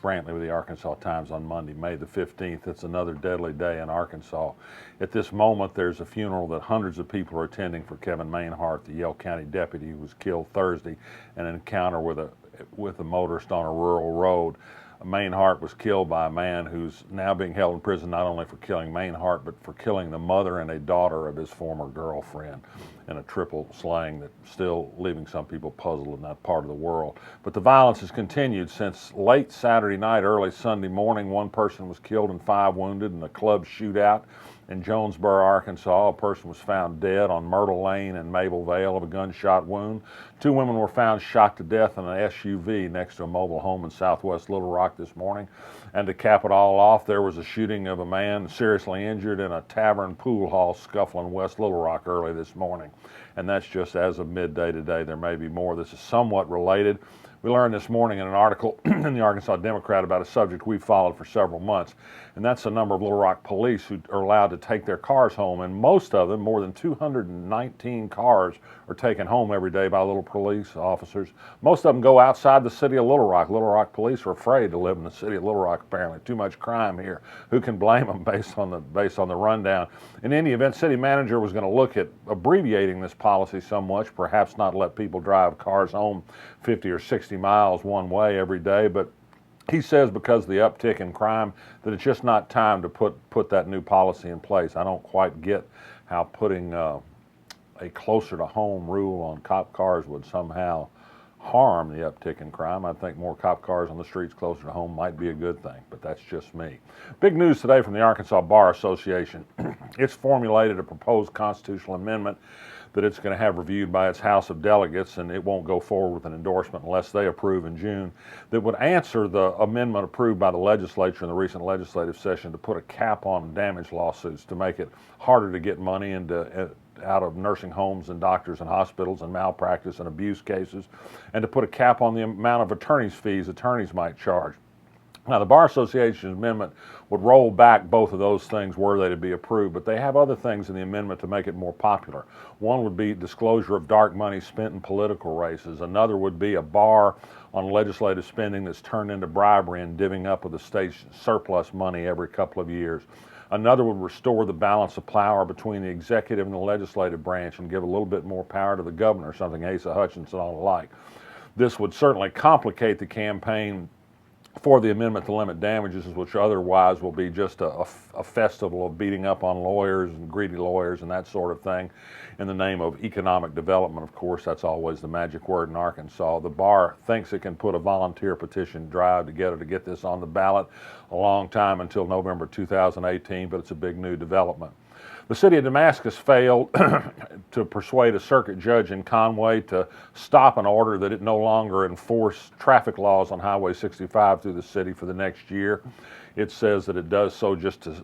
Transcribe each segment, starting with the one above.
Brantley with the Arkansas Times on Monday, May the 15th. It's another deadly day in Arkansas. At this moment, there's a funeral that hundreds of people are attending for Kevin Mainhart, the Yell County deputy who was killed Thursday in an encounter with a motorist on a rural road. Mainhart was killed by a man who's now being held in prison not only for killing Mainhart, but for killing the mother and a daughter of his former girlfriend in a triple slaying that's still leaving some people puzzled in that part of the world. But the violence has continued since late Saturday night, early Sunday morning. One person was killed and 5 wounded in a club shootout in Jonesboro, Arkansas. A person was found dead on Myrtle Lane in Maple Vale of a gunshot wound. 2 women were found shot to death in an SUV next to a mobile home in southwest Little Rock this morning. And to cap it all off, there was a shooting of a man seriously injured in a tavern pool hall scuffle in West Little Rock early this morning. And that's just as of midday today. There may be more. This is somewhat related. We learned this morning in an article in the Arkansas Democrat about a subject we've followed for several months, and that's the number of Little Rock police who are allowed to take their cars home. And most of them, more than 219 cars, are taken home every day by little police officers. Most of them go outside the city of Little Rock. Little Rock police are afraid to live in the city of Little Rock, apparently. Too much crime here. Who can blame them based on the rundown? In any event, city manager was going to look at abbreviating this policy somewhat, perhaps not let people drive cars home 50 or 60 miles one way every day, but he says because of the uptick in crime that it's just not time to put that new policy in place. I don't quite get how putting a closer to home rule on cop cars would somehow harm the uptick in crime. I think more cop cars on the streets closer to home might be a good thing, but that's just me. Big news today from the Arkansas Bar Association. It's formulated a proposed constitutional amendment that it's going to have reviewed by its House of Delegates, and it won't go forward with an endorsement unless they approve in June, that would answer the amendment approved by the legislature in the recent legislative session to put a cap on damage lawsuits to make it harder to get money out of nursing homes and doctors and hospitals and malpractice and abuse cases, and to put a cap on the amount of attorney's fees attorneys might charge. Now, the Bar Association's amendment would roll back both of those things were they to be approved, but they have other things in the amendment to make it more popular. One would be disclosure of dark money spent in political races. Another would be a bar on legislative spending that's turned into bribery and divvying up of the state's surplus money every couple of years. Another would restore the balance of power between the executive and the legislative branch and give a little bit more power to the governor, something Asa Hutchinson ought to like. This would certainly complicate the campaign for the amendment to limit damages, which otherwise will be just a festival of beating up on lawyers and greedy lawyers and that sort of thing in the name of economic development. Of course, that's always the magic word in Arkansas. The bar thinks it can put a volunteer petition drive together to get this on the ballot a long time until November 2018, but it's a big new development. The city of Damascus failed to persuade a circuit judge in Conway to stop an order that it no longer enforce traffic laws on Highway 65 through the city for the next year. It says that it does so just to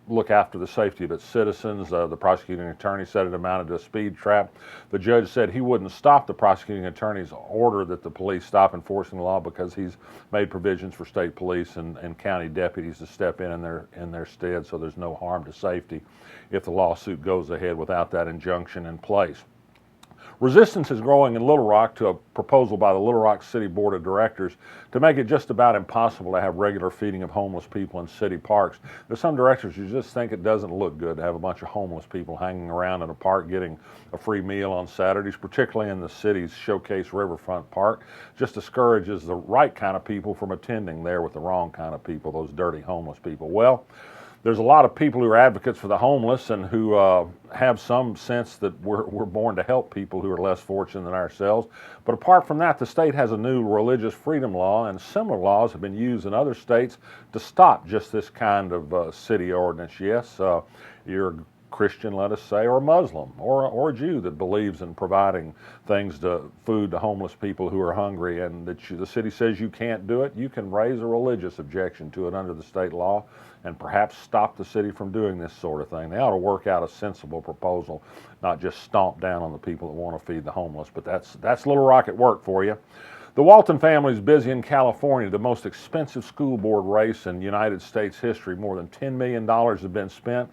look after the safety of its citizens. The prosecuting attorney said it amounted to a speed trap. The judge said he wouldn't stop the prosecuting attorney's order that the police stop enforcing the law because he's made provisions for state police and county deputies to step in their stead, so there's no harm to safety if the lawsuit goes ahead without that injunction in place. Resistance is growing in Little Rock to a proposal by the Little Rock City Board of Directors to make it just about impossible to have regular feeding of homeless people in city parks. There's some directors who just think it doesn't look good to have a bunch of homeless people hanging around in a park getting a free meal on Saturdays, particularly in the city's Showcase Riverfront Park. Just discourages the right kind of people from attending there with the wrong kind of people, those dirty homeless people. Well, there's a lot of people who are advocates for the homeless and who have some sense that we're born to help people who are less fortunate than ourselves. But apart from that, the state has a new religious freedom law, and similar laws have been used in other states to stop just this kind of city ordinance. Yes, you're a Christian, let us say, or a Muslim, or a Jew that believes in providing food to homeless people who are hungry, and that the city says you can't do it. You can raise a religious objection to it under the state law and perhaps stop the city from doing this sort of thing. They ought to work out a sensible proposal, not just stomp down on the people that want to feed the homeless. But that's Little Rock at work for you. The Walton family is busy in California, the most expensive school board race in United States history. More than $10 million have been spent.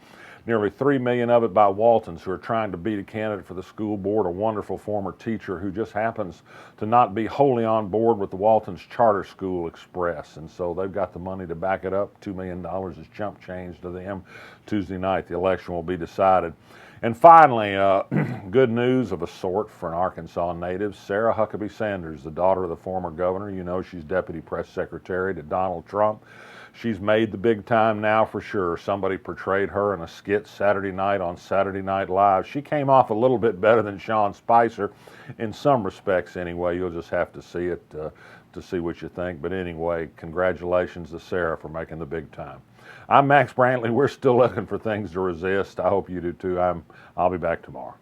nearly $3 million of it by Waltons, who are trying to beat a candidate for the school board, a wonderful former teacher who just happens to not be wholly on board with the Waltons Charter School Express. And so they've got the money to back it up. $2 million is chump change to them. Tuesday night, the election will be decided. And finally, good news of a sort for an Arkansas native. Sarah Huckabee Sanders, the daughter of the former governor. You know, she's deputy press secretary to Donald Trump. She's made the big time now for sure. Somebody portrayed her in a skit Saturday night on Saturday Night Live. She came off a little bit better than Sean Spicer in some respects anyway. You'll just have to see it to see what you think. But anyway, congratulations to Sarah for making the big time. I'm Max Brantley. We're still looking for things to resist. I hope you do too. I'll be back tomorrow.